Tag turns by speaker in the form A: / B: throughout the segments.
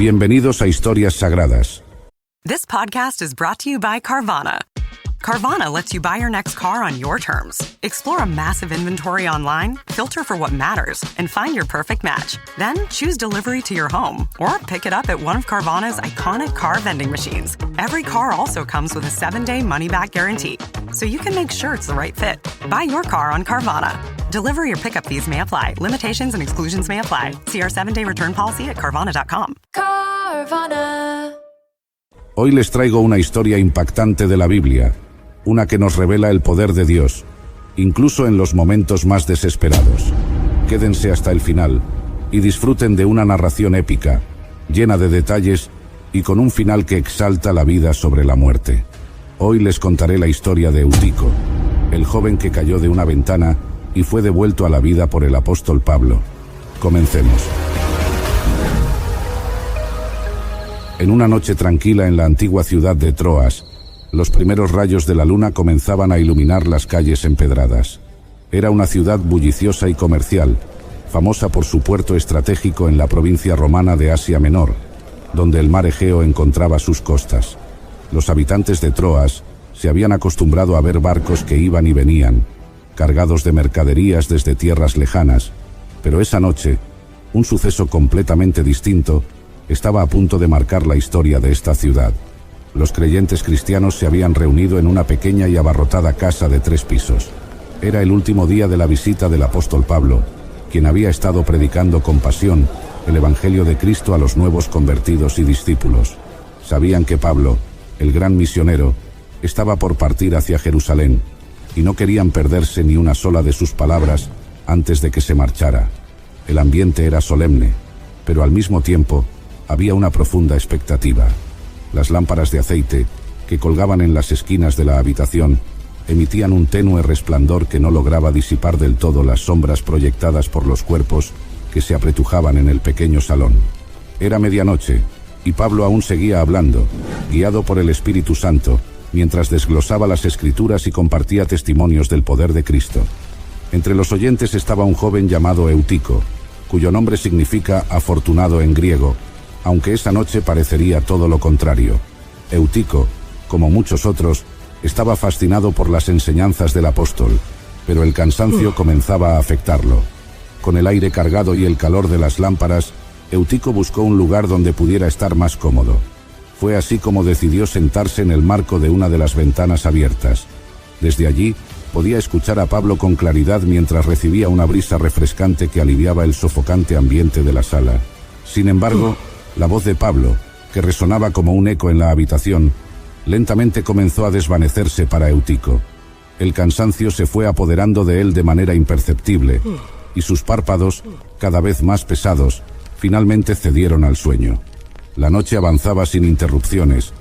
A: Bienvenidos a Historias Sagradas.
B: This podcast is brought to you by Carvana. Carvana lets you buy your next car on your terms. Explore a massive inventory online, filter for what matters, and find your perfect match. Then choose delivery to your home or pick it up at one of Carvana's iconic car vending machines. Every car also comes with a 7-day money-back guarantee, so you can make sure it's the right fit. Buy your car on Carvana. Delivery or pickup fees may apply. Limitations and exclusions may apply. See our 7-day return policy at Carvana.com.
C: Carvana.
A: Hoy les traigo una historia impactante de la Biblia, una que nos revela el poder de Dios, incluso en los momentos más desesperados. Quédense hasta el final y disfruten de una narración épica, llena de detalles y con un final que exalta la vida sobre la muerte. Hoy les contaré la historia de Eutico, el joven que cayó de una ventana y fue devuelto a la vida por el apóstol Pablo. Comencemos. En una noche tranquila en la antigua ciudad de Troas, los primeros rayos de la luna comenzaban a iluminar las calles empedradas. Era una ciudad bulliciosa y comercial, famosa por su puerto estratégico en la provincia romana de Asia Menor, donde el mar Egeo encontraba sus costas. Los habitantes de Troas se habían acostumbrado a ver barcos que iban y venían, cargados de mercaderías desde tierras lejanas, pero esa noche, un suceso completamente distinto estaba a punto de marcar la historia de esta ciudad. Los creyentes cristianos se habían reunido en una pequeña y abarrotada casa de 3 pisos. Era el último día de la visita del apóstol Pablo, quien había estado predicando con pasión el Evangelio de Cristo a los nuevos convertidos y discípulos. Sabían que Pablo, el gran misionero, estaba por partir hacia Jerusalén, y no querían perderse ni una sola de sus palabras antes de que se marchara. El ambiente era solemne, pero al mismo tiempo había una profunda expectativa. Las lámparas de aceite, que colgaban en las esquinas de la habitación, emitían un tenue resplandor que no lograba disipar del todo las sombras proyectadas por los cuerpos que se apretujaban en el pequeño salón. Era medianoche, y Pablo aún seguía hablando, guiado por el Espíritu Santo, mientras desglosaba las Escrituras y compartía testimonios del poder de Cristo. Entre los oyentes estaba un joven llamado Eutico, cuyo nombre significa afortunado en griego, aunque esa noche parecería todo lo contrario. Eutico, como muchos otros, estaba fascinado por las enseñanzas del apóstol, pero el cansancio comenzaba a afectarlo. Con el aire cargado y el calor de las lámparas, Eutico buscó un lugar donde pudiera estar más cómodo. Fue así como decidió sentarse en el marco de una de las ventanas abiertas. Desde allí, podía escuchar a Pablo con claridad mientras recibía una brisa refrescante que aliviaba el sofocante ambiente de la sala. Sin embargo, la voz de Pablo, que resonaba como un eco en la habitación, lentamente comenzó a desvanecerse para Eutico. El cansancio se fue apoderando de él de manera imperceptible, y sus párpados, cada vez más pesados, finalmente cedieron al sueño. La noche avanzaba sin interrupciones,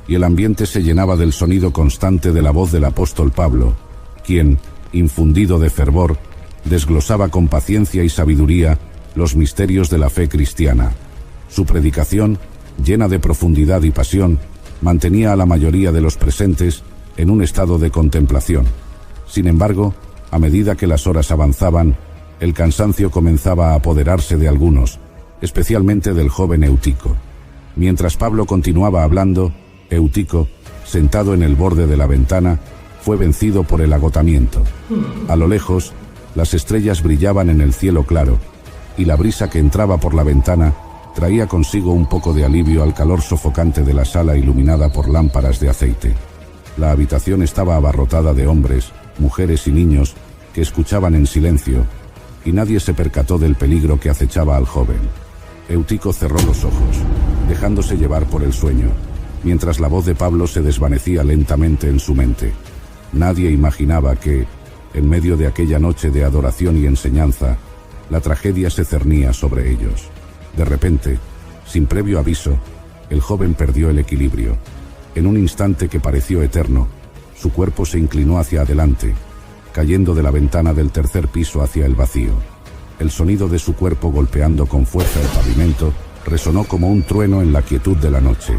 A: y el ambiente se llenaba del sonido constante de la voz del apóstol Pablo, quien, infundido de fervor, desglosaba con paciencia y sabiduría los misterios de la fe cristiana. Su predicación, llena de profundidad y pasión, mantenía a la mayoría de los presentes en un estado de contemplación. Sin embargo, a medida que las horas avanzaban, el cansancio comenzaba a apoderarse de algunos, especialmente del joven Eutico. Mientras Pablo continuaba hablando, Eutico, sentado en el borde de la ventana, fue vencido por el agotamiento. A lo lejos, las estrellas brillaban en el cielo claro, y la brisa que entraba por la ventana traía consigo un poco de alivio al calor sofocante de la sala iluminada por lámparas de aceite. La habitación estaba abarrotada de hombres, mujeres y niños que escuchaban en silencio, y nadie se percató del peligro que acechaba al joven. Eutico cerró los ojos, dejándose llevar por el sueño, mientras la voz de Pablo se desvanecía lentamente en su mente. Nadie imaginaba que, en medio de aquella noche de adoración y enseñanza, la tragedia se cernía sobre ellos. De repente, sin previo aviso, el joven perdió el equilibrio. En un instante que pareció eterno, su cuerpo se inclinó hacia adelante, cayendo de la ventana del 3er piso hacia el vacío. El sonido de su cuerpo golpeando con fuerza el pavimento resonó como un trueno en la quietud de la noche.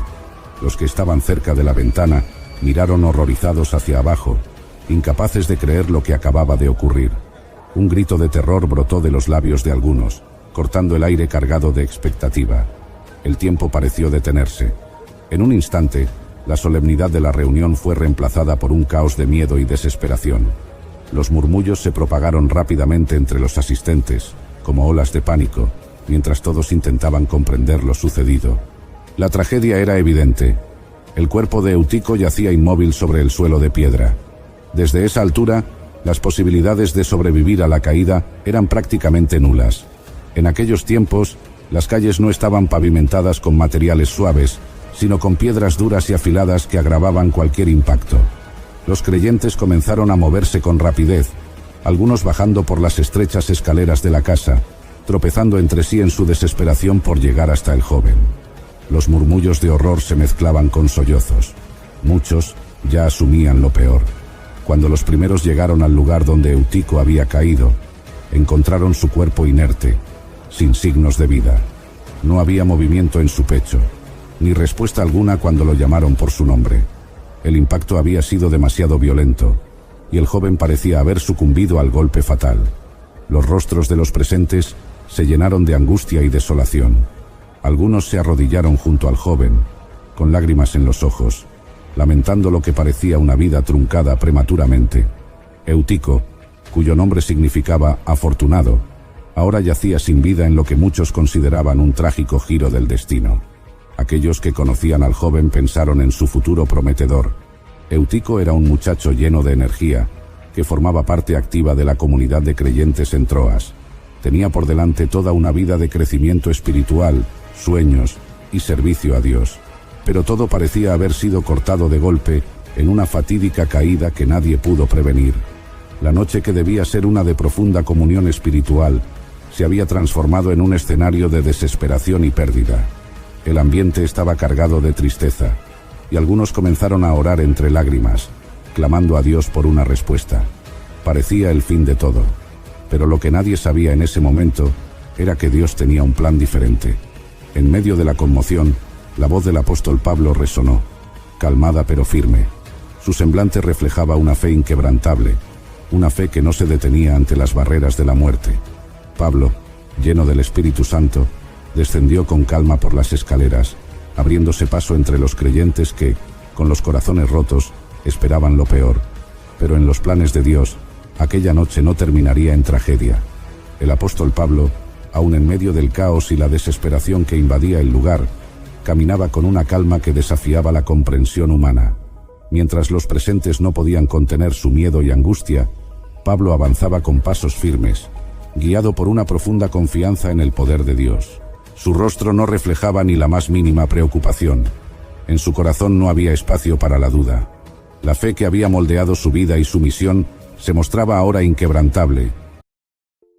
A: Los que estaban cerca de la ventana miraron horrorizados hacia abajo, incapaces de creer lo que acababa de ocurrir. Un grito de terror brotó de los labios de algunos, cortando el aire cargado de expectativa. El tiempo pareció detenerse. En un instante, la solemnidad de la reunión fue reemplazada por un caos de miedo y desesperación. Los murmullos se propagaron rápidamente entre los asistentes, como olas de pánico, mientras todos intentaban comprender lo sucedido. La tragedia era evidente. El cuerpo de Eutico yacía inmóvil sobre el suelo de piedra. Desde esa altura, las posibilidades de sobrevivir a la caída eran prácticamente nulas. En aquellos tiempos, las calles no estaban pavimentadas con materiales suaves, sino con piedras duras y afiladas que agravaban cualquier impacto. Los creyentes comenzaron a moverse con rapidez, algunos bajando por las estrechas escaleras de la casa, tropezando entre sí en su desesperación por llegar hasta el joven. Los murmullos de horror se mezclaban con sollozos. Muchos ya asumían lo peor. Cuando los primeros llegaron al lugar donde Eutico había caído, encontraron su cuerpo inerte, sin signos de vida. No había movimiento en su pecho, ni respuesta alguna cuando lo llamaron por su nombre. El impacto había sido demasiado violento, y el joven parecía haber sucumbido al golpe fatal. Los rostros de los presentes se llenaron de angustia y desolación. Algunos se arrodillaron junto al joven, con lágrimas en los ojos, lamentando lo que parecía una vida truncada prematuramente. Eutico, cuyo nombre significaba afortunado, ahora yacía sin vida en lo que muchos consideraban un trágico giro del destino. Aquellos que conocían al joven pensaron en su futuro prometedor. Eutico era un muchacho lleno de energía, que formaba parte activa de la comunidad de creyentes en Troas. Tenía por delante toda una vida de crecimiento espiritual, sueños y servicio a Dios. Pero todo parecía haber sido cortado de golpe en una fatídica caída que nadie pudo prevenir. La noche, que debía ser una de profunda comunión espiritual, se había transformado en un escenario de desesperación y pérdida. El ambiente estaba cargado de tristeza, y algunos comenzaron a orar entre lágrimas, clamando a Dios por una respuesta. Parecía el fin de todo, pero lo que nadie sabía en ese momento era que Dios tenía un plan diferente. En medio de la conmoción, la voz del apóstol Pablo resonó, calmada pero firme. Su semblante reflejaba una fe inquebrantable, una fe que no se detenía ante las barreras de la muerte. Pablo, lleno del Espíritu Santo, descendió con calma por las escaleras, abriéndose paso entre los creyentes que, con los corazones rotos, esperaban lo peor. Pero en los planes de Dios, aquella noche no terminaría en tragedia. El apóstol Pablo, aun en medio del caos y la desesperación que invadía el lugar, caminaba con una calma que desafiaba la comprensión humana. Mientras los presentes no podían contener su miedo y angustia, Pablo avanzaba con pasos firmes, guiado por una profunda confianza en el poder de Dios. Su rostro no reflejaba ni la más mínima preocupación. En su corazón no había espacio para la duda. La fe que había moldeado su vida y su misión se mostraba ahora inquebrantable.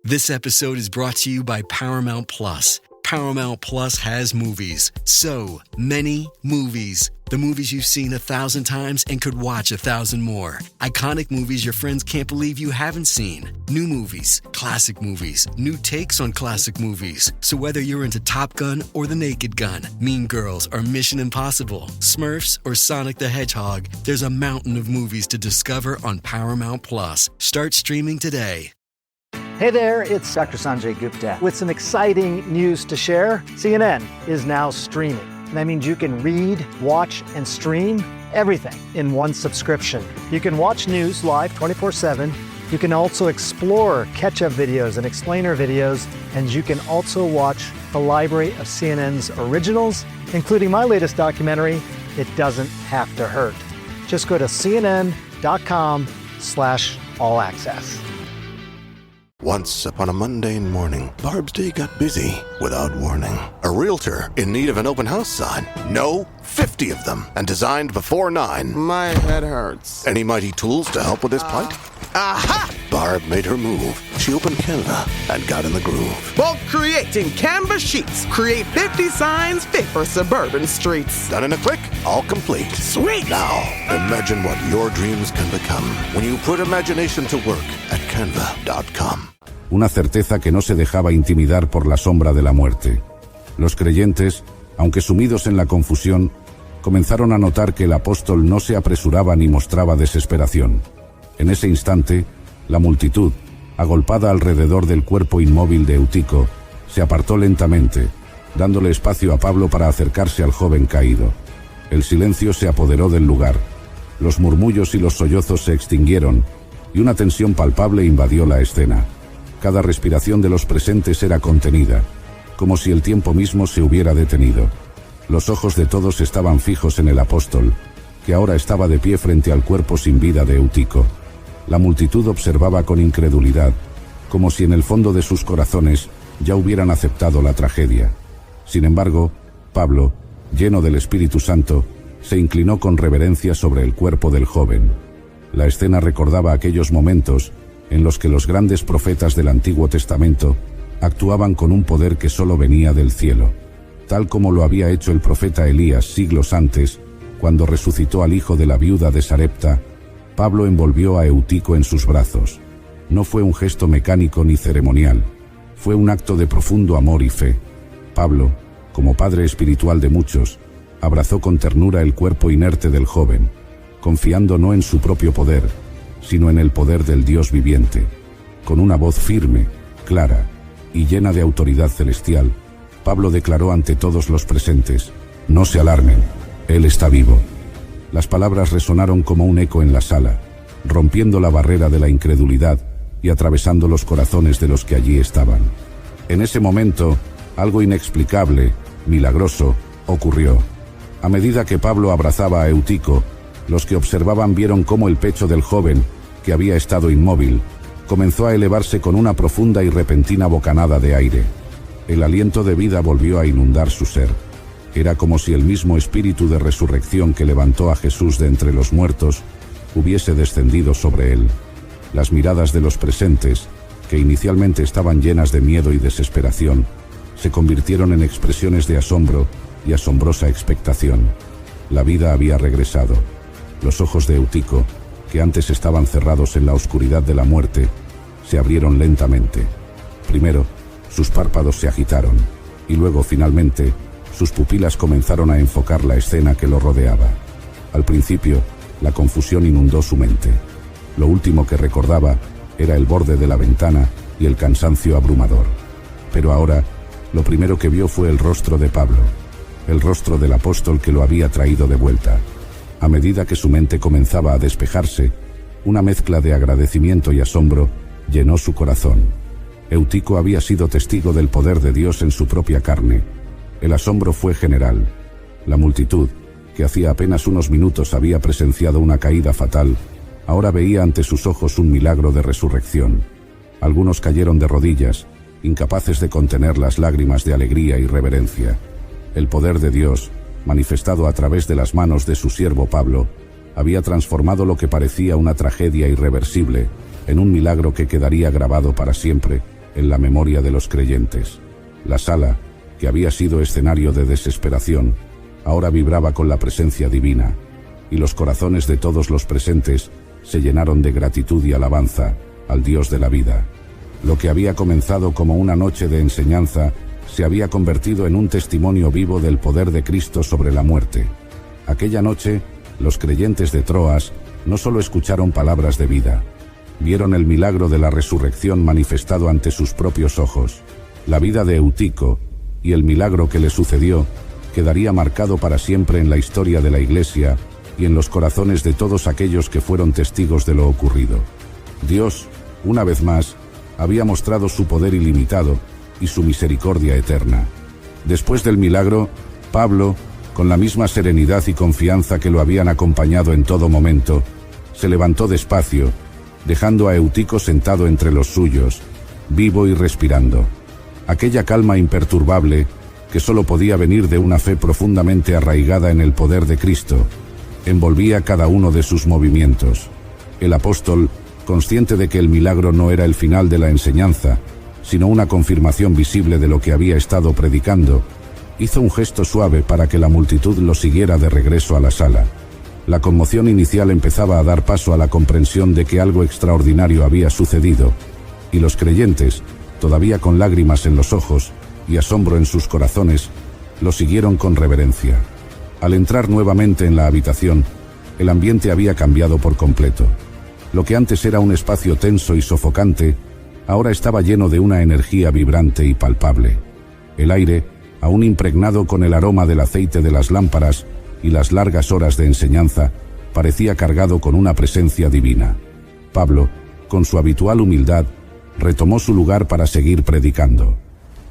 D: This episode is brought to you by Paramount Plus. Paramount Plus has movies. So many movies. The movies you've seen 1,000 times and could watch 1,000 more. Iconic movies your friends can't believe you haven't seen. New movies, classic movies, new takes on classic movies. So whether you're into Top Gun or The Naked Gun, Mean Girls or Mission Impossible, Smurfs or Sonic the Hedgehog, there's a mountain of movies to discover on Paramount Plus. Start streaming today.
E: Hey there, it's Dr. Sanjay Gupta with some exciting news to share. CNN is now streaming. That means you can read, watch, and stream everything in one subscription. You can watch news live 24/7. You can also explore catch-up videos and explainer videos, and you can also watch the library of CNN's originals, including my latest documentary, It Doesn't Have to Hurt. Just go to cnn.com/allaccess.
F: Once upon a mundane morning, Barb's day got busy without warning. A realtor in need of an open house sign. No, 50 of them, and designed before 9.
G: My head hurts.
F: Any mighty tools to help with this plight? Aha! Barb made her move. She opened Canva and got in the groove.
G: Bulk creating Canva sheets. Create 50 signs fit for suburban streets.
F: Done in a click, all complete.
G: Sweet!
F: Now, imagine what your dreams can become when you put imagination to work at canva.com.
A: Una certeza que no se dejaba intimidar por la sombra de la muerte. Los creyentes, aunque sumidos en la confusión, comenzaron a notar que el apóstol no se apresuraba ni mostraba desesperación. En ese instante, la multitud, agolpada alrededor del cuerpo inmóvil de Eutico, se apartó lentamente, dándole espacio a Pablo para acercarse al joven caído. El silencio se apoderó del lugar. Los murmullos y los sollozos se extinguieron, y una tensión palpable invadió la escena. Cada respiración de los presentes era contenida, como si el tiempo mismo se hubiera detenido. Los ojos de todos estaban fijos en el apóstol, que ahora estaba de pie frente al cuerpo sin vida de Eutico. La multitud observaba con incredulidad, como si en el fondo de sus corazones ya hubieran aceptado la tragedia. Sin embargo, Pablo, lleno del Espíritu Santo, se inclinó con reverencia sobre el cuerpo del joven. La escena recordaba aquellos momentos en los que los grandes profetas del Antiguo Testamento actuaban con un poder que solo venía del cielo, tal como lo había hecho el profeta Elías siglos antes, cuando resucitó al hijo de la viuda de Sarepta. Pablo envolvió a Eutico en sus brazos. No fue un gesto mecánico ni ceremonial, fue un acto de profundo amor y fe. Pablo, como padre espiritual de muchos, abrazó con ternura el cuerpo inerte del joven, confiando no en su propio poder, sino en el poder del Dios viviente. Con una voz firme, clara y llena de autoridad celestial, Pablo declaró ante todos los presentes: «No se alarmen, Él está vivo». Las palabras resonaron como un eco en la sala, rompiendo la barrera de la incredulidad y atravesando los corazones de los que allí estaban. En ese momento, algo inexplicable, milagroso, ocurrió. A medida que Pablo abrazaba a Eutico, los que observaban vieron cómo el pecho del joven, que había estado inmóvil, comenzó a elevarse con una profunda y repentina bocanada de aire. El aliento de vida volvió a inundar su ser. Era como si el mismo espíritu de resurrección que levantó a Jesús de entre los muertos hubiese descendido sobre él. Las miradas de los presentes, que inicialmente estaban llenas de miedo y desesperación, se convirtieron en expresiones de asombro y asombrosa expectación. La vida había regresado. Los ojos de Eutico, que antes estaban cerrados en la oscuridad de la muerte, se abrieron lentamente. Primero, sus párpados se agitaron, y luego, finalmente, sus pupilas comenzaron a enfocar la escena que lo rodeaba. Al principio, la confusión inundó su mente. Lo último que recordaba era el borde de la ventana y el cansancio abrumador. Pero ahora, lo primero que vio fue el rostro de Pablo, el rostro del apóstol que lo había traído de vuelta. A medida que su mente comenzaba a despejarse, una mezcla de agradecimiento y asombro llenó su corazón. Eutico había sido testigo del poder de Dios en su propia carne. El asombro fue general. La multitud, que hacía apenas unos minutos había presenciado una caída fatal, ahora veía ante sus ojos un milagro de resurrección. Algunos cayeron de rodillas, incapaces de contener las lágrimas de alegría y reverencia. El poder de Dios, manifestado a través de las manos de su siervo Pablo, había transformado lo que parecía una tragedia irreversible en un milagro que quedaría grabado para siempre en la memoria de los creyentes. La sala, que había sido escenario de desesperación, ahora vibraba con la presencia divina, y los corazones de todos los presentes se llenaron de gratitud y alabanza al Dios de la vida. Lo que había comenzado como una noche de enseñanza se había convertido en un testimonio vivo del poder de Cristo sobre la muerte. Aquella noche, los creyentes de Troas no solo escucharon palabras de vida, vieron el milagro de la resurrección manifestado ante sus propios ojos. La vida de Eutico y el milagro que le sucedió quedaría marcado para siempre en la historia de la Iglesia y en los corazones de todos aquellos que fueron testigos de lo ocurrido. Dios, una vez más, había mostrado su poder ilimitado y su misericordia eterna. Después del milagro, Pablo, con la misma serenidad y confianza que lo habían acompañado en todo momento, se levantó despacio, dejando a Eutico sentado entre los suyos, vivo y respirando. Aquella calma imperturbable, que solo podía venir de una fe profundamente arraigada en el poder de Cristo, envolvía cada uno de sus movimientos. El apóstol, consciente de que el milagro no era el final de la enseñanza, sino una confirmación visible de lo que había estado predicando, hizo un gesto suave para que la multitud lo siguiera de regreso a la sala. La conmoción inicial empezaba a dar paso a la comprensión de que algo extraordinario había sucedido, y los creyentes, todavía con lágrimas en los ojos y asombro en sus corazones, lo siguieron con reverencia. Al entrar nuevamente en la habitación, el ambiente había cambiado por completo. Lo que antes era un espacio tenso y sofocante, ahora estaba lleno de una energía vibrante y palpable. El aire, aún impregnado con el aroma del aceite de las lámparas y las largas horas de enseñanza, parecía cargado con una presencia divina. Pablo, con su habitual humildad, retomó su lugar para seguir predicando.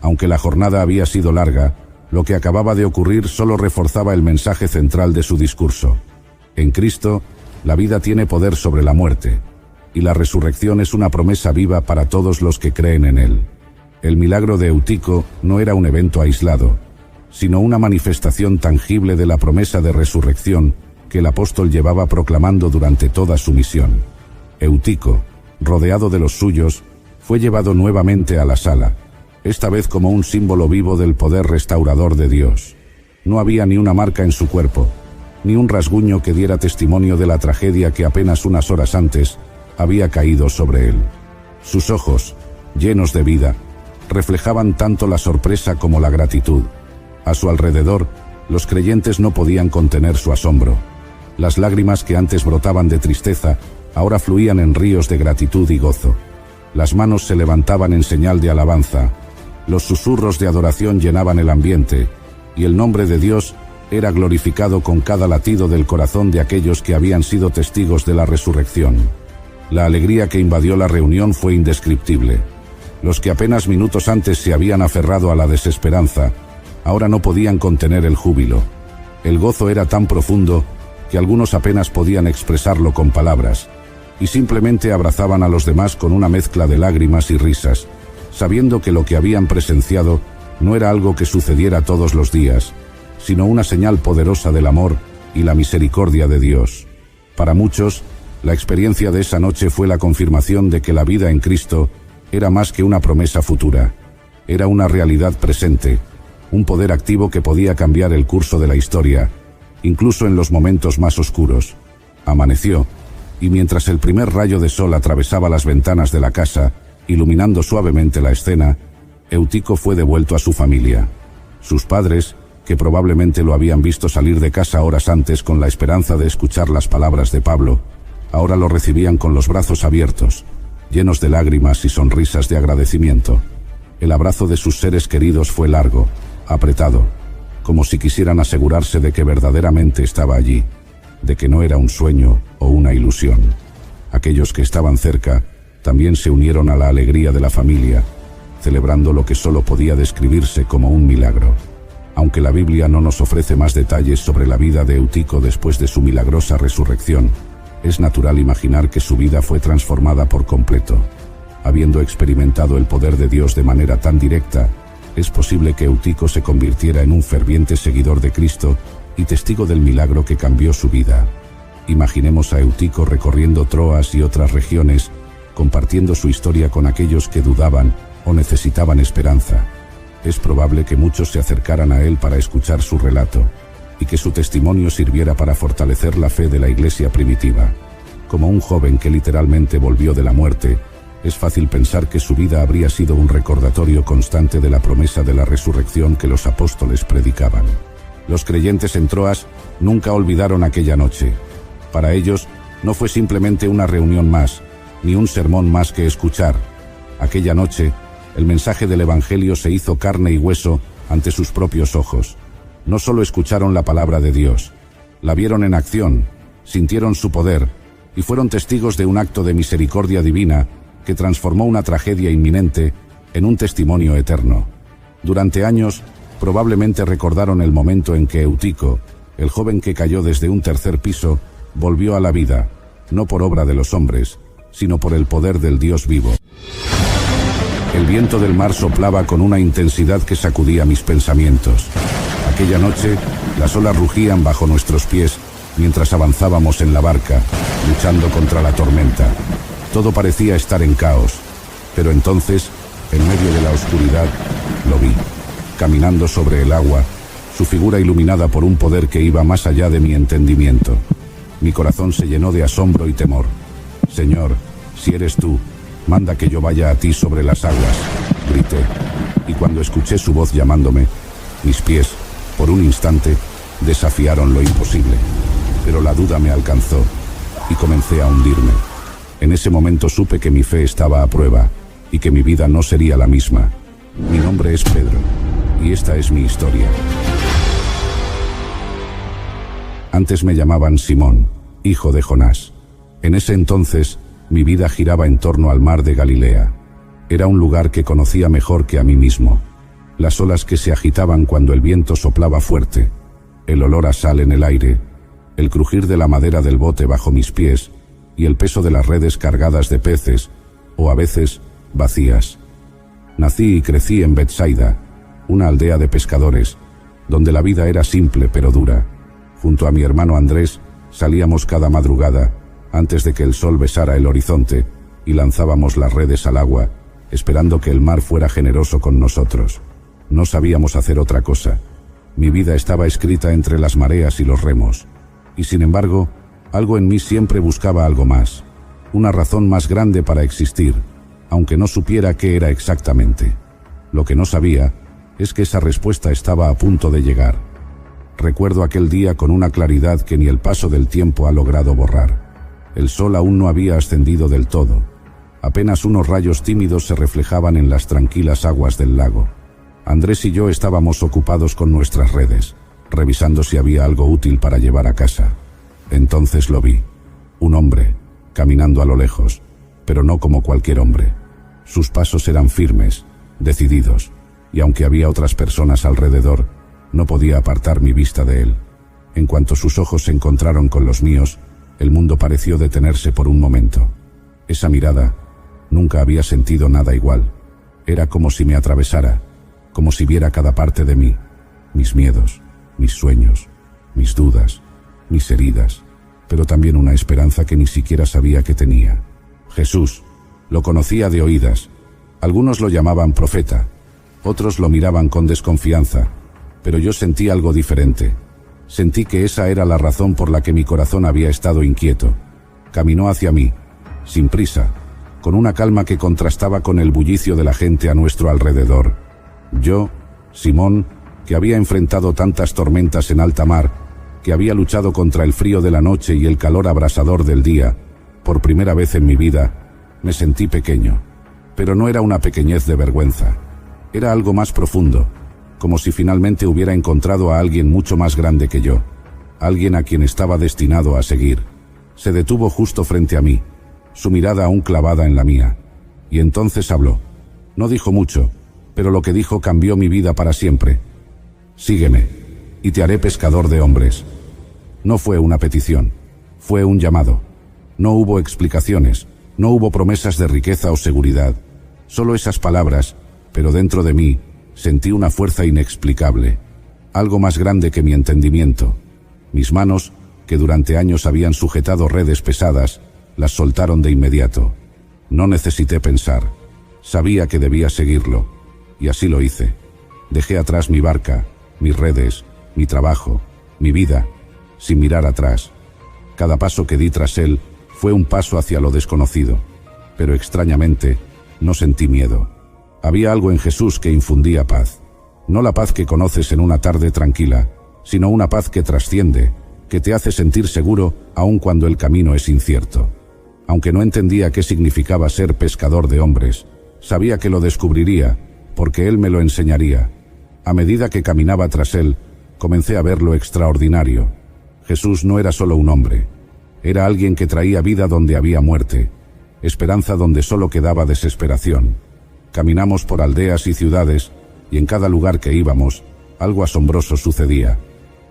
A: Aunque la jornada había sido larga, lo que acababa de ocurrir solo reforzaba el mensaje central de su discurso. En Cristo, la vida tiene poder sobre la muerte, y la resurrección es una promesa viva para todos los que creen en Él. El milagro de Eutico no era un evento aislado, sino una manifestación tangible de la promesa de resurrección que el apóstol llevaba proclamando durante toda su misión. Eutico, rodeado de los suyos, fue llevado nuevamente a la sala, esta vez como un símbolo vivo del poder restaurador de Dios. No había ni una marca en su cuerpo, ni un rasguño que diera testimonio de la tragedia que apenas unas horas antes había caído sobre él. Sus ojos, llenos de vida, reflejaban tanto la sorpresa como la gratitud. A su alrededor, los creyentes no podían contener su asombro. Las lágrimas que antes brotaban de tristeza, ahora fluían en ríos de gratitud y gozo. Las manos se levantaban en señal de alabanza, los susurros de adoración llenaban el ambiente, y el nombre de Dios era glorificado con cada latido del corazón de aquellos que habían sido testigos de la resurrección. La alegría que invadió la reunión fue indescriptible. Los que apenas minutos antes se habían aferrado a la desesperanza, ahora no podían contener el júbilo. El gozo era tan profundo que algunos apenas podían expresarlo con palabras, y simplemente abrazaban a los demás con una mezcla de lágrimas y risas, sabiendo que lo que habían presenciado no era algo que sucediera todos los días, sino una señal poderosa del amor y la misericordia de Dios. Para muchos, la experiencia de esa noche fue la confirmación de que la vida en Cristo era más que una promesa futura, era una realidad presente, un poder activo que podía cambiar el curso de la historia, incluso en los momentos más oscuros. Amaneció, y mientras el primer rayo de sol atravesaba las ventanas de la casa, iluminando suavemente la escena, Eutico fue devuelto a su familia. Sus padres, que probablemente lo habían visto salir de casa horas antes con la esperanza de escuchar las palabras de Pablo, ahora lo recibían con los brazos abiertos, llenos de lágrimas y sonrisas de agradecimiento. El abrazo de sus seres queridos fue largo, apretado, como si quisieran asegurarse de que verdaderamente estaba allí, de que no era un sueño o una ilusión. Aquellos que estaban cerca también se unieron a la alegría de la familia, celebrando lo que solo podía describirse como un milagro. Aunque la Biblia no nos ofrece más detalles sobre la vida de Eutico después de su milagrosa resurrección, es natural imaginar que su vida fue transformada por completo. Habiendo experimentado el poder de Dios de manera tan directa, es posible que Eutico se convirtiera en un ferviente seguidor de Cristo y testigo del milagro que cambió su vida. Imaginemos a Eutico recorriendo Troas y otras regiones, compartiendo su historia con aquellos que dudaban o necesitaban esperanza. Es probable que muchos se acercaran a él para escuchar su relato, y que su testimonio sirviera para fortalecer la fe de la iglesia primitiva. Como un joven que literalmente volvió de la muerte, es fácil pensar que su vida habría sido un recordatorio constante de la promesa de la resurrección que los apóstoles predicaban. Los creyentes en Troas nunca olvidaron aquella noche. Para ellos, no fue simplemente una reunión más, ni un sermón más que escuchar. Aquella noche, el mensaje del Evangelio se hizo carne y hueso ante sus propios ojos. No solo escucharon la palabra de Dios, la vieron en acción, sintieron su poder y fueron testigos de un acto de misericordia divina que transformó una tragedia inminente en un testimonio eterno. Durante años, probablemente recordaron el momento en que Eutico, el joven que cayó desde un tercer piso, volvió a la vida, no por obra de los hombres, sino por el poder del Dios vivo. El viento del mar soplaba con una intensidad que sacudía mis pensamientos. Aquella noche, las olas rugían bajo nuestros pies mientras avanzábamos en la barca, luchando contra la tormenta. Todo parecía estar en caos, pero entonces, en medio de la oscuridad, lo vi, caminando sobre el agua, su figura iluminada por un poder que iba más allá de mi entendimiento. Mi corazón se llenó de asombro y temor. Señor, si eres tú, manda que yo vaya a ti sobre las aguas, grité, y cuando escuché su voz llamándome, mis pies, por un instante, desafiaron lo imposible. Pero la duda me alcanzó, y comencé a hundirme. En ese momento supe que mi fe estaba a prueba, y que mi vida no sería la misma. Mi nombre es Pedro, y esta es mi historia. Antes me llamaban Simón, hijo de Jonás. En ese entonces, mi vida giraba en torno al mar de Galilea. Era un lugar que conocía mejor que a mí mismo. Las olas que se agitaban cuando el viento soplaba fuerte, el olor a sal en el aire, el crujir de la madera del bote bajo mis pies y el peso de las redes cargadas de peces, o a veces vacías. Nací y crecí en Betsaida, una aldea de pescadores, donde la vida era simple pero dura. Junto a mi hermano Andrés, salíamos cada madrugada, antes de que el sol besara el horizonte, y lanzábamos las redes al agua, esperando que el mar fuera generoso con nosotros. No sabíamos hacer otra cosa. Mi vida estaba escrita entre las mareas y los remos. Y sin embargo, algo en mí siempre buscaba algo más, una razón más grande para existir, aunque no supiera qué era exactamente. Lo que no sabía es que esa respuesta estaba a punto de llegar. Recuerdo aquel día con una claridad que ni el paso del tiempo ha logrado borrar. El sol aún no había ascendido del todo. Apenas unos rayos tímidos se reflejaban en las tranquilas aguas del lago. Andrés y yo estábamos ocupados con nuestras redes, revisando si había algo útil para llevar a casa. Entonces lo vi. Un hombre, caminando a lo lejos, pero no como cualquier hombre. Sus pasos eran firmes, decididos, y aunque había otras personas alrededor, no podía apartar mi vista de él. En cuanto sus ojos se encontraron con los míos, el mundo pareció detenerse por un momento. Esa mirada, nunca había sentido nada igual. Era como si me atravesara, como si viera cada parte de mí, mis miedos, mis sueños, mis dudas, mis heridas, pero también una esperanza que ni siquiera sabía que tenía. Jesús, lo conocía de oídas. Algunos lo llamaban profeta, otros lo miraban con desconfianza, pero yo sentí algo diferente. Sentí que esa era la razón por la que mi corazón había estado inquieto. Caminó hacia mí, sin prisa, con una calma que contrastaba con el bullicio de la gente a nuestro alrededor. Yo, Simón, que había enfrentado tantas tormentas en alta mar, que había luchado contra el frío de la noche y el calor abrasador del día, por primera vez en mi vida, me sentí pequeño. Pero no era una pequeñez de vergüenza. Era algo más profundo, como si finalmente hubiera encontrado a alguien mucho más grande que yo, alguien a quien estaba destinado a seguir. Se detuvo justo frente a mí, su mirada aún clavada en la mía, y entonces habló. No dijo mucho, pero lo que dijo cambió mi vida para siempre. Sígueme, y te haré pescador de hombres. No fue una petición, fue un llamado. No hubo explicaciones, no hubo promesas de riqueza o seguridad, solo esas palabras, pero dentro de mí, sentí una fuerza inexplicable, algo más grande que mi entendimiento. Mis manos, que durante años habían sujetado redes pesadas, las soltaron de inmediato. No necesité pensar. Sabía que debía seguirlo, y así lo hice. Dejé atrás mi barca, mis redes, mi trabajo, mi vida, sin mirar atrás. Cada paso que di tras él fue un paso hacia lo desconocido, pero extrañamente, no sentí miedo. Había algo en Jesús que infundía paz. No la paz que conoces en una tarde tranquila, sino una paz que trasciende, que te hace sentir seguro aun cuando el camino es incierto. Aunque no entendía qué significaba ser pescador de hombres, sabía que lo descubriría, porque Él me lo enseñaría. A medida que caminaba tras Él, comencé a ver lo extraordinario. Jesús no era solo un hombre. Era alguien que traía vida donde había muerte, esperanza donde solo quedaba desesperación. Caminamos por aldeas y ciudades, y en cada lugar que íbamos, algo asombroso sucedía.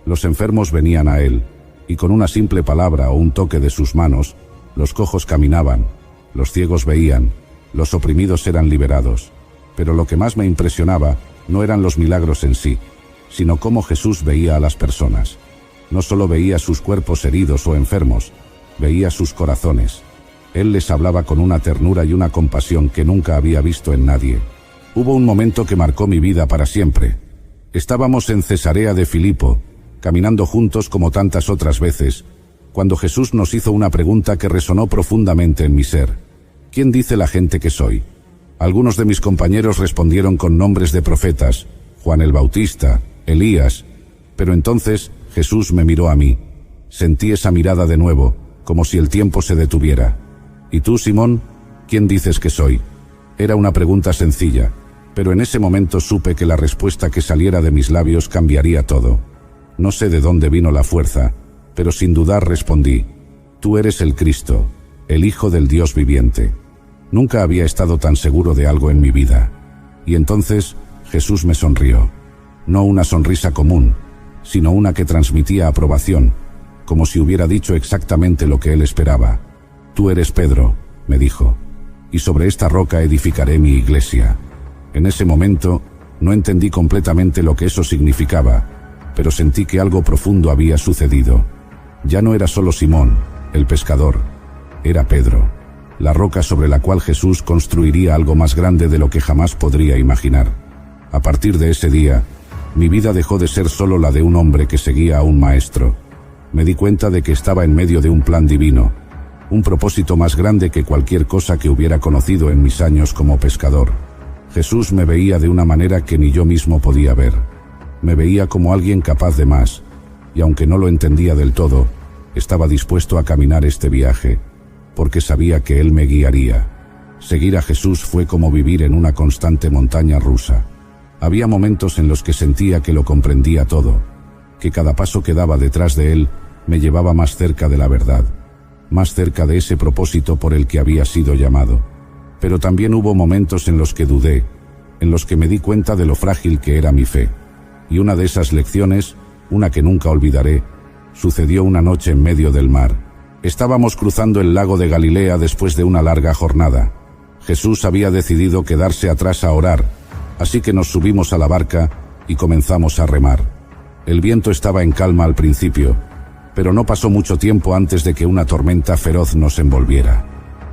A: Los enfermos venían a Él, y con una simple palabra o un toque de sus manos, los cojos caminaban, los ciegos veían, los oprimidos eran liberados. Pero lo que más me impresionaba no eran los milagros en sí, sino cómo Jesús veía a las personas. No solo veía sus cuerpos heridos o enfermos, veía sus corazones. Él les hablaba con una ternura y una compasión que nunca había visto en nadie. Hubo un momento que marcó mi vida para siempre. Estábamos en Cesarea de Filipo, caminando juntos como tantas otras veces, cuando Jesús nos hizo una pregunta que resonó profundamente en mi ser. ¿Quién dice la gente que soy? Algunos de mis compañeros respondieron con nombres de profetas, Juan el Bautista, Elías, pero entonces Jesús me miró a mí. Sentí esa mirada de nuevo, como si el tiempo se detuviera. ¿Y tú, Simón? ¿Quién dices que soy? Era una pregunta sencilla, Pero en ese momento supe que la respuesta que saliera de mis labios cambiaría todo. No sé de dónde vino la fuerza, pero sin dudar respondí: Tú eres el Cristo, el Hijo del Dios viviente. Nunca había estado tan seguro de algo en mi vida. Y entonces Jesús me sonrió. No una sonrisa común, sino una que transmitía aprobación, como si hubiera dicho exactamente lo que él esperaba. Tú eres Pedro, me dijo, y sobre esta roca edificaré mi iglesia. En ese momento no entendí completamente lo que eso significaba, pero sentí que algo profundo había sucedido. Ya no era solo Simón, el pescador, era Pedro, la roca sobre la cual Jesús construiría algo más grande de lo que jamás podría imaginar. A partir de ese día, mi vida dejó de ser solo la de un hombre que seguía a un maestro. Me di cuenta de que estaba en medio de un plan divino, un propósito más grande que cualquier cosa que hubiera conocido en mis años como pescador. Jesús me veía de una manera que ni yo mismo podía ver. Me veía como alguien capaz de más, y aunque no lo entendía del todo, estaba dispuesto a caminar este viaje, porque sabía que Él me guiaría. Seguir a Jesús fue como vivir en una constante montaña rusa. Había momentos en los que sentía que lo comprendía todo, que cada paso que daba detrás de Él me llevaba más cerca de la verdad, más cerca de ese propósito por el que había sido llamado. Pero también hubo momentos en los que dudé, en los que me di cuenta de lo frágil que era mi fe. Y una de esas lecciones, una que nunca olvidaré, sucedió una noche en medio del mar. Estábamos cruzando el lago de Galilea después de una larga jornada. Jesús había decidido quedarse atrás a orar, así que nos subimos a la barca y comenzamos a remar. El viento estaba en calma al principio, pero no pasó mucho tiempo antes de que una tormenta feroz nos envolviera.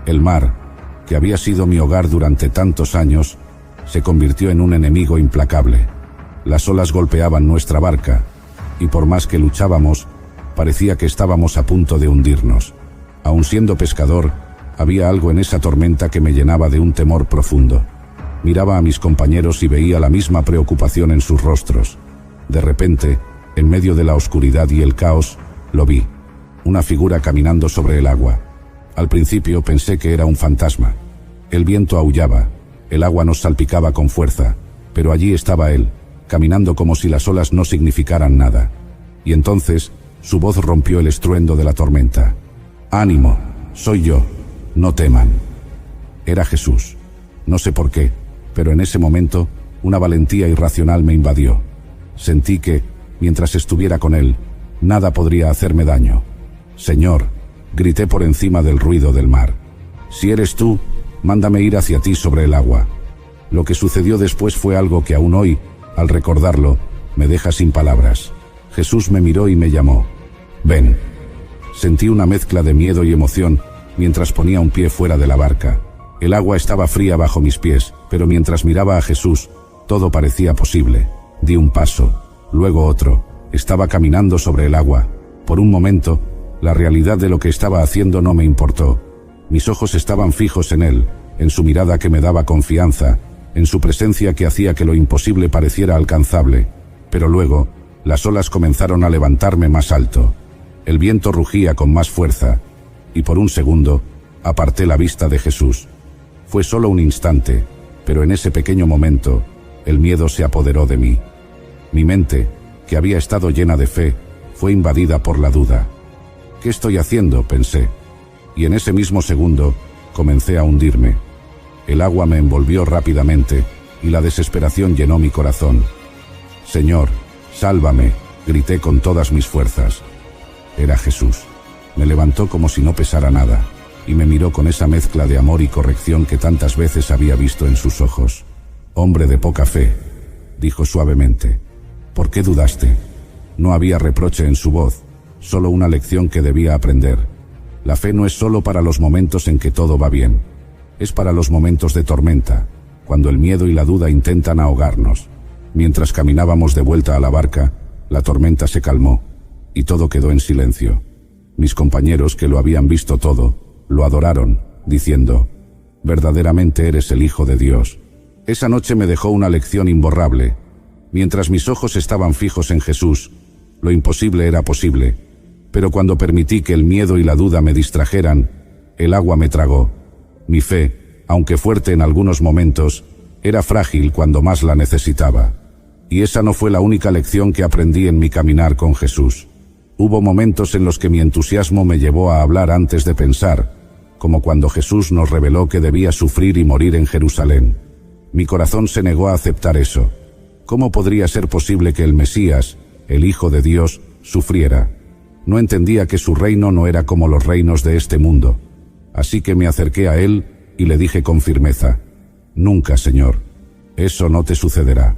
A: El mar, que había sido mi hogar durante tantos años, se convirtió en un enemigo implacable. Las olas golpeaban nuestra barca, y por más que luchábamos, parecía que estábamos a punto de hundirnos. Aun siendo pescador, había algo en esa tormenta que me llenaba de un temor profundo. Miraba a mis compañeros y veía la misma preocupación en sus rostros. De repente, en medio de la oscuridad y el caos, lo vi. Una figura caminando sobre el agua. Al principio pensé que era un fantasma. El viento aullaba, el agua nos salpicaba con fuerza, pero allí estaba él, caminando como si las olas no significaran nada. Y entonces, su voz rompió el estruendo de la tormenta. «Ánimo, soy yo, no teman». Era Jesús. No sé por qué, pero en ese momento, una valentía irracional me invadió. Sentí que, mientras estuviera con él, nada podría hacerme daño. «Señor», grité por encima del ruido del mar, «si eres tú, mándame ir hacia ti sobre el agua». Lo que sucedió después fue algo que aún hoy, al recordarlo, me deja sin palabras. Jesús me miró y me llamó. «Ven». Sentí una mezcla de miedo y emoción mientras ponía un pie fuera de la barca. El agua estaba fría bajo mis pies, pero mientras miraba a Jesús, todo parecía posible. Di un paso, luego otro. Estaba caminando sobre el agua. Por un momento, la realidad de lo que estaba haciendo no me importó. Mis ojos estaban fijos en él, en su mirada que me daba confianza, en su presencia que hacía que lo imposible pareciera alcanzable. Pero luego, las olas comenzaron a levantarme más alto. El viento rugía con más fuerza, y por un segundo, aparté la vista de Jesús. Fue solo un instante, pero en ese pequeño momento, el miedo se apoderó de mí. Mi mente, que había estado llena de fe, fue invadida por la duda. «¿Qué estoy haciendo?», pensé. Y en ese mismo segundo, comencé a hundirme. El agua me envolvió rápidamente, y la desesperación llenó mi corazón. «Señor, sálvame», grité con todas mis fuerzas. Era Jesús. Me levantó como si no pesara nada, y me miró con esa mezcla de amor y corrección que tantas veces había visto en sus ojos. «Hombre de poca fe», dijo suavemente. «¿Por qué dudaste?». No había reproche en su voz, solo una lección que debía aprender. La fe no es solo para los momentos en que todo va bien. Es para los momentos de tormenta, cuando el miedo y la duda intentan ahogarnos. Mientras caminábamos de vuelta a la barca, la tormenta se calmó, y todo quedó en silencio. Mis compañeros, que lo habían visto todo, lo adoraron, diciendo: «Verdaderamente eres el Hijo de Dios». Esa noche me dejó una lección imborrable. Mientras mis ojos estaban fijos en Jesús, lo imposible era posible. Pero cuando permití que el miedo y la duda me distrajeran, el agua me tragó. Mi fe, aunque fuerte en algunos momentos, Era frágil cuando más la necesitaba. Y esa no fue la única lección que aprendí en mi caminar con Jesús. Hubo momentos en los que mi entusiasmo me llevó a hablar antes de pensar, como cuando Jesús nos reveló que debía sufrir y morir en Jerusalén. Mi corazón se negó a aceptar eso. ¿Cómo podría ser posible que el Mesías, el Hijo de Dios, sufriera? No entendía que su reino no era como los reinos de este mundo. Así que me acerqué a él y le dije con firmeza: «Nunca, Señor, eso no te sucederá».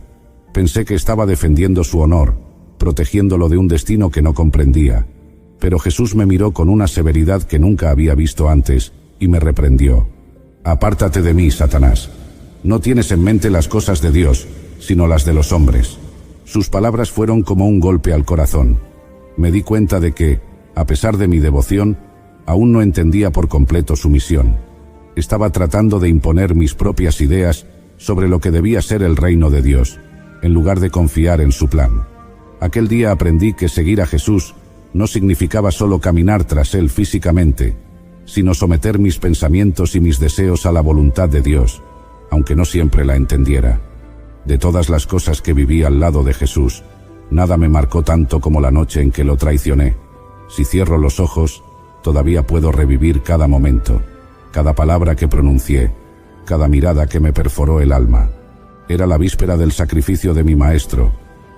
A: Pensé que estaba defendiendo su honor, protegiéndolo de un destino que no comprendía. Pero Jesús me miró con una severidad que nunca había visto antes y me reprendió. «Apártate de mí, Satanás. No tienes en mente las cosas de Dios, sino las de los hombres». Sus palabras fueron como un golpe al corazón. Me di cuenta de que, a pesar de mi devoción, aún no entendía por completo su misión. Estaba tratando de imponer mis propias ideas sobre lo que debía ser el reino de Dios, en lugar de confiar en su plan. Aquel día aprendí que seguir a Jesús no significaba solo caminar tras él físicamente, sino someter mis pensamientos y mis deseos a la voluntad de Dios, aunque no siempre la entendiera. De todas las cosas que viví al lado de Jesús, nada me marcó tanto como la noche en que lo traicioné. Si cierro los ojos, todavía puedo revivir cada momento, cada palabra que pronuncié, cada mirada que me perforó el alma. Era la víspera del sacrificio de mi maestro,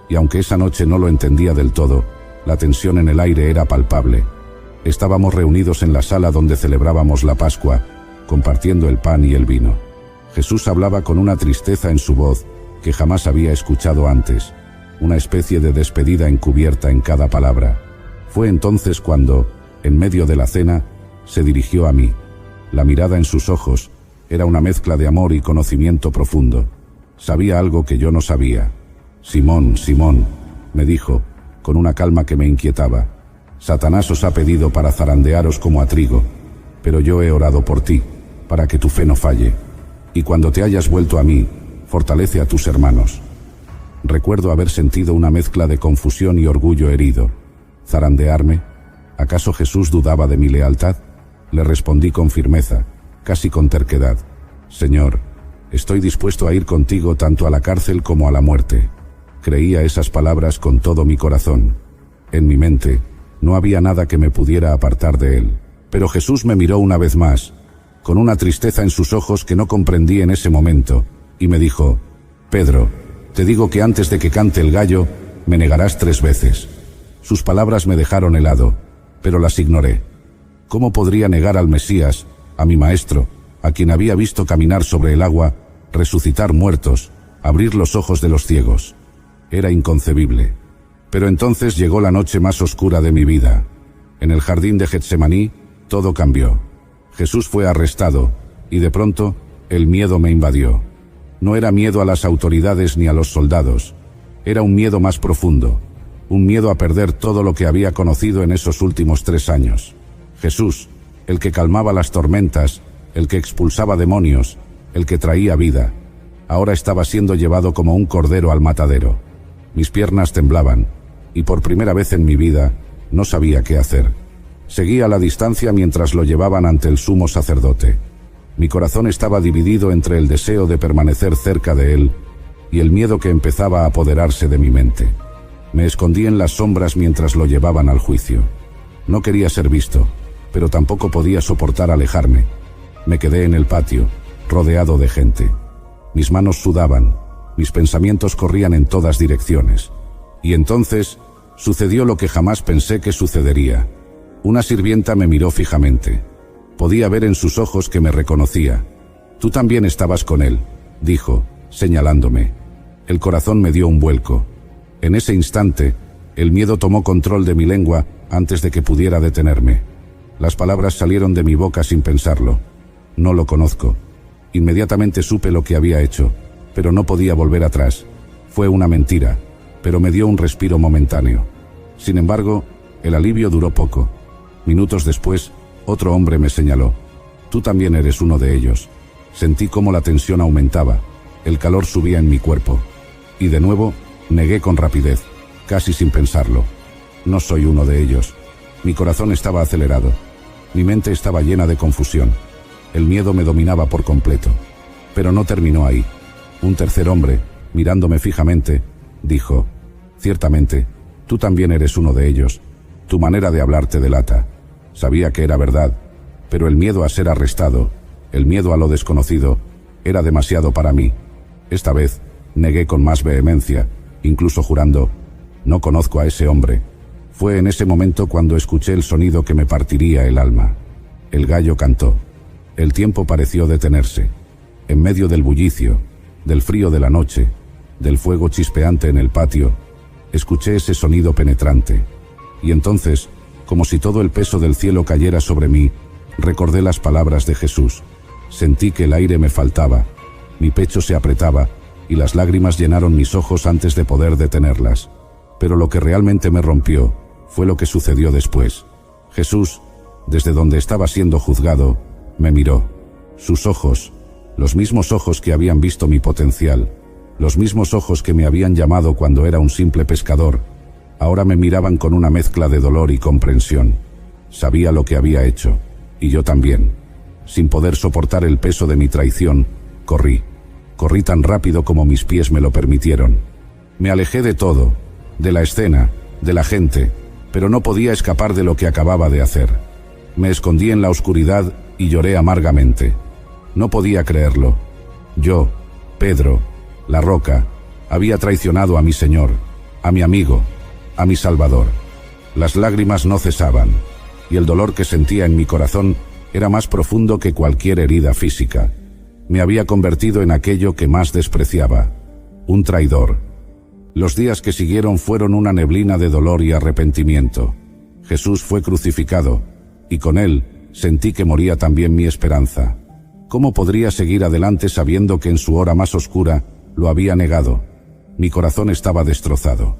A: y aunque esa noche no lo entendía del todo, la tensión en el aire era palpable. Estábamos reunidos en la sala donde celebrábamos la Pascua, compartiendo el pan y el vino. Jesús hablaba con una tristeza en su voz que jamás había escuchado antes, una especie de despedida encubierta en cada palabra. Fue entonces cuando, en medio de la cena, se dirigió a mí. La mirada en sus ojos era una mezcla de amor y conocimiento profundo. Sabía algo que yo no sabía. «Simón, Simón», me dijo, con una calma que me inquietaba, «Satanás os ha pedido para zarandearos como a trigo, pero yo he orado por ti, para que tu fe no falle. Y cuando te hayas vuelto a mí, fortalece a tus hermanos». Recuerdo haber sentido una mezcla de confusión y orgullo herido. ¿Zarandearme? ¿Acaso Jesús dudaba de mi lealtad? Le respondí con firmeza, casi con terquedad: «Señor, estoy dispuesto a ir contigo tanto a la cárcel como a la muerte». Creía esas palabras con todo mi corazón. En mi mente, no había nada que me pudiera apartar de él. Pero Jesús me miró una vez más, con una tristeza en sus ojos que no comprendí en ese momento, y me dijo: «Pedro, te digo que antes de que cante el gallo, me negarás 3 veces». Sus palabras me dejaron helado, pero las ignoré. ¿Cómo podría negar al Mesías, a mi maestro, a quien había visto caminar sobre el agua, resucitar muertos, abrir los ojos de los ciegos? Era inconcebible. Pero entonces llegó la noche más oscura de mi vida. En el jardín de Getsemaní, todo cambió. Jesús fue arrestado, y de pronto, el miedo me invadió. No era miedo a las autoridades ni a los soldados. Era un miedo más profundo. Un miedo a perder todo lo que había conocido en esos últimos 3 años. Jesús, el que calmaba las tormentas, el que expulsaba demonios, el que traía vida, ahora estaba siendo llevado como un cordero al matadero. Mis piernas temblaban, y por primera vez en mi vida, no sabía qué hacer. Seguía a la distancia mientras lo llevaban ante el sumo sacerdote. Mi corazón estaba dividido entre el deseo de permanecer cerca de él y el miedo que empezaba a apoderarse de mi mente. Me escondí en las sombras mientras lo llevaban al juicio. No quería ser visto, pero tampoco podía soportar alejarme. Me quedé en el patio, rodeado de gente. Mis manos sudaban, mis pensamientos corrían en todas direcciones. Y entonces sucedió lo que jamás pensé que sucedería. Una sirvienta me miró fijamente. Podía ver en sus ojos que me reconocía. «Tú también estabas con él», dijo, señalándome. El corazón me dio un vuelco. En ese instante, el miedo tomó control de mi lengua antes de que pudiera detenerme. Las palabras salieron de mi boca sin pensarlo. «No lo conozco». Inmediatamente supe lo que había hecho, pero no podía volver atrás. Fue una mentira, pero me dio un respiro momentáneo. Sin embargo, el alivio duró poco. Minutos después, otro hombre me señaló. «Tú también eres uno de ellos». Sentí cómo la tensión aumentaba, el calor subía en mi cuerpo. Y de nuevo, negué con rapidez, casi sin pensarlo. «No soy uno de ellos». Mi corazón estaba acelerado. Mi mente estaba llena de confusión. El miedo me dominaba por completo. Pero no terminó ahí. Un tercer hombre, mirándome fijamente, dijo: «Ciertamente, tú también eres uno de ellos. Tu manera de hablar te delata». Sabía que era verdad, pero el miedo a ser arrestado, el miedo a lo desconocido, era demasiado para mí. Esta vez, negué con más vehemencia, incluso jurando: «No conozco a ese hombre». Fue en ese momento cuando escuché el sonido que me partiría el alma. El gallo cantó. El tiempo pareció detenerse. En medio del bullicio, del frío de la noche, del fuego chispeante en el patio, escuché ese sonido penetrante. Y entonces, como si todo el peso del cielo cayera sobre mí, recordé las palabras de Jesús. Sentí que el aire me faltaba, mi pecho se apretaba, y las lágrimas llenaron mis ojos antes de poder detenerlas. Pero lo que realmente me rompió fue lo que sucedió después. Jesús, desde donde estaba siendo juzgado, me miró. Sus ojos, los mismos ojos que habían visto mi potencial, los mismos ojos que me habían llamado cuando era un simple pescador, ahora me miraban con una mezcla de dolor y comprensión. Sabía lo que había hecho, y yo también. Sin poder soportar el peso de mi traición, corrí. Corrí tan rápido como mis pies me lo permitieron. Me alejé de todo, de la escena, de la gente, pero no podía escapar de lo que acababa de hacer. Me escondí en la oscuridad y lloré amargamente. No podía creerlo. Yo, Pedro, la Roca, había traicionado a mi Señor, a mi amigo, a mi Salvador. Las lágrimas no cesaban, y el dolor que sentía en mi corazón era más profundo que cualquier herida física. Me había convertido en aquello que más despreciaba, un traidor. Los días que siguieron fueron una neblina de dolor y arrepentimiento. Jesús fue crucificado, y con él sentí que moría también mi esperanza. ¿Cómo podría seguir adelante sabiendo que en su hora más oscura lo había negado? Mi corazón estaba destrozado.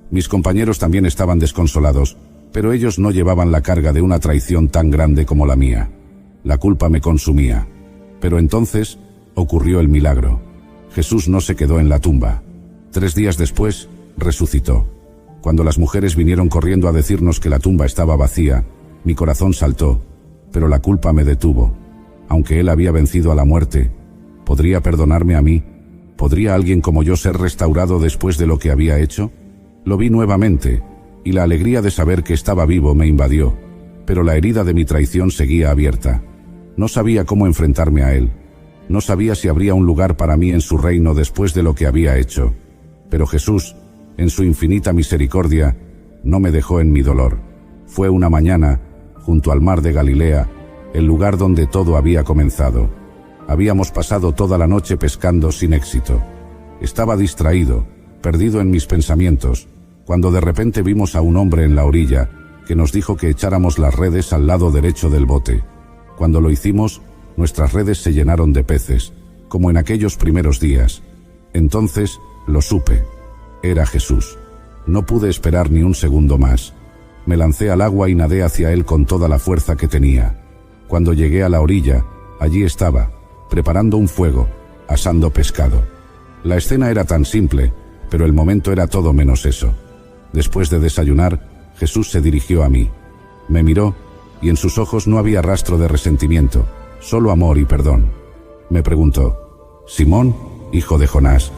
A: Mis compañeros también estaban desconsolados, pero ellos no llevaban la carga de una traición tan grande como la mía. La culpa me consumía. Pero entonces ocurrió el milagro. Jesús no se quedó en la tumba. 3 días después, resucitó. Cuando las mujeres vinieron corriendo a decirnos que la tumba estaba vacía, mi corazón saltó, pero la culpa me detuvo. Aunque él había vencido a la muerte, ¿podría perdonarme a mí? ¿Podría alguien como yo ser restaurado después de lo que había hecho? Lo vi nuevamente, y la alegría de saber que estaba vivo me invadió, pero la herida de mi traición seguía abierta. No sabía cómo enfrentarme a él. No sabía si habría un lugar para mí en su reino después de lo que había hecho. Pero Jesús, en su infinita misericordia, no me dejó en mi dolor. Fue una mañana, junto al mar de Galilea, el lugar donde todo había comenzado. Habíamos pasado toda la noche pescando sin éxito. Estaba distraído, perdido en mis pensamientos, cuando de repente vimos a un hombre en la orilla, que nos dijo que echáramos las redes al lado derecho del bote. Cuando lo hicimos, nuestras redes se llenaron de peces, como en aquellos primeros días. Entonces, lo supe. Era Jesús. No pude esperar ni un segundo más. Me lancé al agua y nadé hacia él con toda la fuerza que tenía. Cuando llegué a la orilla, allí estaba, preparando un fuego, asando pescado. La escena era tan simple, pero el momento era todo menos eso. Después de desayunar, Jesús se dirigió a mí. Me miró, y en sus ojos no había rastro de resentimiento, solo amor y perdón. Me preguntó: «Simón, hijo de Jonás,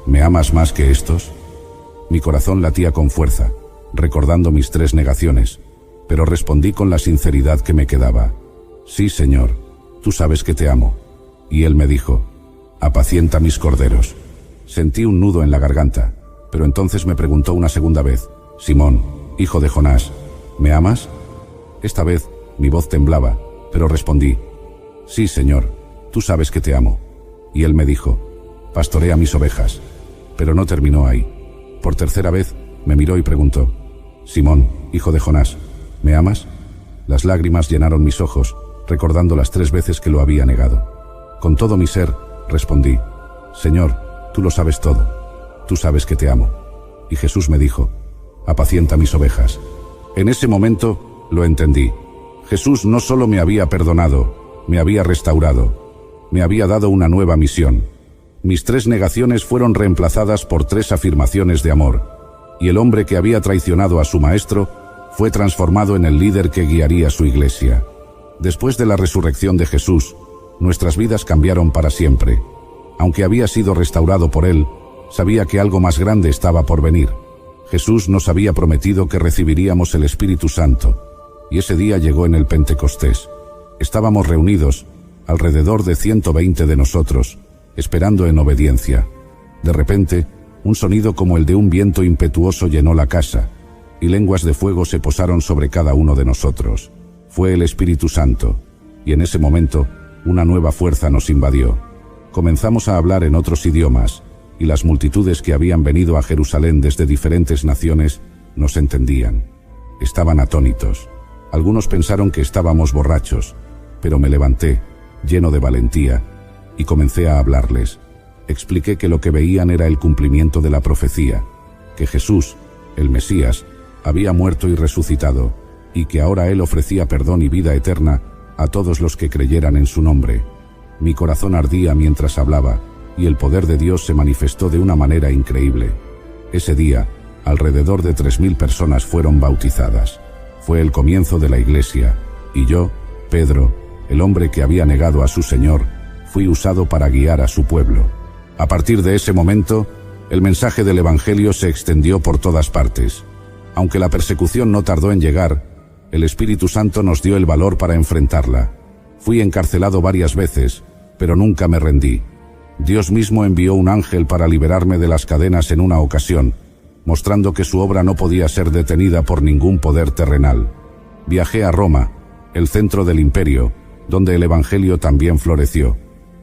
A: ¿me amas más que estos?». Mi corazón latía con fuerza, recordando mis 3 negaciones, pero respondí con la sinceridad que me quedaba: «Sí, Señor, tú sabes que te amo». Y él me dijo: «Apacienta mis corderos». Sentí un nudo en la garganta, pero entonces me preguntó una segunda vez: «Simón, hijo de Jonás, ¿me amas?». Esta vez mi voz temblaba, pero respondí: «Sí, Señor, tú sabes que te amo». Y él me dijo: «Pastorea mis ovejas». Pero no terminó ahí. Por tercera vez me miró y preguntó: «Simón, hijo de Jonás, ¿me amas?». Las lágrimas llenaron mis ojos, recordando las 3 veces que lo había negado. Con todo mi ser, respondí: «Señor, tú lo sabes todo. Tú sabes que te amo». Y Jesús me dijo: «Apacienta mis ovejas». En ese momento, lo entendí. Jesús no solo me había perdonado, me había restaurado, me había dado una nueva misión. Mis 3 negaciones fueron reemplazadas por 3 afirmaciones de amor, y el hombre que había traicionado a su maestro fue transformado en el líder que guiaría su iglesia. Después de la resurrección de Jesús, nuestras vidas cambiaron para siempre. Aunque había sido restaurado por Él, sabía que algo más grande estaba por venir. Jesús nos había prometido que recibiríamos el Espíritu Santo, y ese día llegó en el Pentecostés. Estábamos reunidos, alrededor de 120 de nosotros, esperando en obediencia. De repente, un sonido como el de un viento impetuoso llenó la casa, y lenguas de fuego se posaron sobre cada uno de nosotros. Fue el Espíritu Santo, y en ese momento, una nueva fuerza nos invadió. Comenzamos a hablar en otros idiomas, y las multitudes que habían venido a Jerusalén desde diferentes naciones nos entendían. Estaban atónitos. Algunos pensaron que estábamos borrachos, pero me levanté, lleno de valentía, y comencé a hablarles. Expliqué que lo que veían era el cumplimiento de la profecía, que Jesús, el Mesías, había muerto y resucitado, y que ahora Él ofrecía perdón y vida eterna a todos los que creyeran en su nombre. Mi corazón ardía mientras hablaba, y el poder de Dios se manifestó de una manera increíble. Ese día, alrededor de 3.000 personas fueron bautizadas. Fue el comienzo de la iglesia, y yo, Pedro, el hombre que había negado a su Señor, fui usado para guiar a su pueblo. A partir de ese momento, el mensaje del Evangelio se extendió por todas partes. Aunque la persecución no tardó en llegar, el Espíritu Santo nos dio el valor para enfrentarla. Fui encarcelado varias veces, pero nunca me rendí. Dios mismo envió un ángel para liberarme de las cadenas en una ocasión, mostrando que su obra no podía ser detenida por ningún poder terrenal. Viajé a Roma, el centro del imperio, donde el Evangelio también floreció.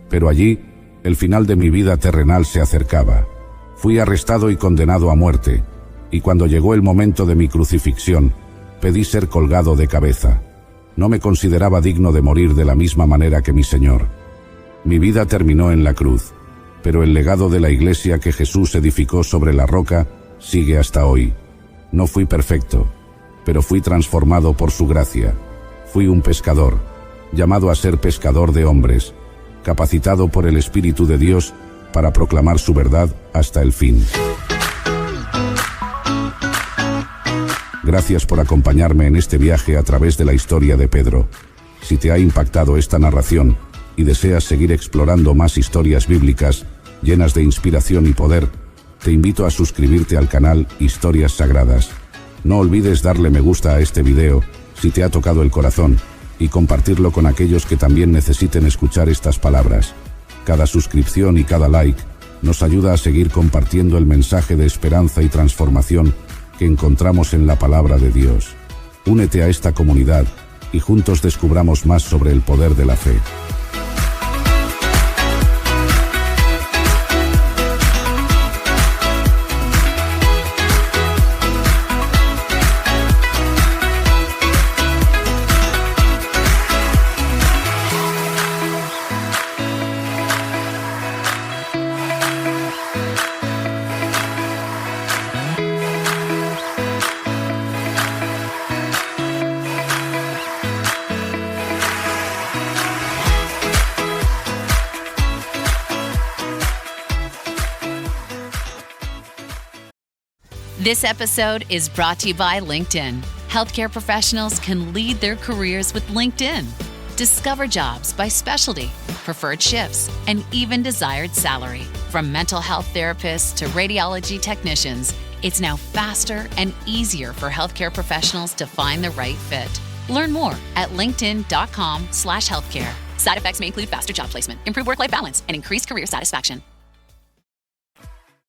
A: Pero allí, el final de mi vida terrenal se acercaba. Fui arrestado y condenado a muerte, y cuando llegó el momento de mi crucifixión, pedí ser colgado de cabeza. No me consideraba digno de morir de la misma manera que mi Señor. Mi vida terminó en la cruz, pero el legado de la iglesia que Jesús edificó sobre la roca sigue hasta hoy. No fui perfecto, pero fui transformado por su gracia. Fui un pescador, llamado a ser pescador de hombres, capacitado por el Espíritu de Dios para proclamar su verdad hasta el fin. Gracias por acompañarme en este viaje a través de la historia de Pedro. Si te ha impactado esta narración y deseas seguir explorando más historias bíblicas llenas de inspiración y poder, te invito a suscribirte al canal Historias Sagradas. No olvides darle me gusta a este video si te ha tocado el corazón y compartirlo con aquellos que también necesiten escuchar estas palabras. Cada suscripción y cada like nos ayuda a seguir compartiendo el mensaje de esperanza y transformación que encontramos en la palabra de Dios. Únete a esta comunidad y juntos descubramos más sobre el poder de la fe.
C: This episode is brought to you by LinkedIn. Healthcare professionals can lead their careers with LinkedIn. Discover jobs by specialty, preferred shifts, and even desired salary. From mental health therapists to radiology technicians, it's now faster and easier for healthcare professionals to find the right fit. Learn more at linkedin.com/healthcare. Side effects may include faster job placement, improved work-life balance, and increased career satisfaction.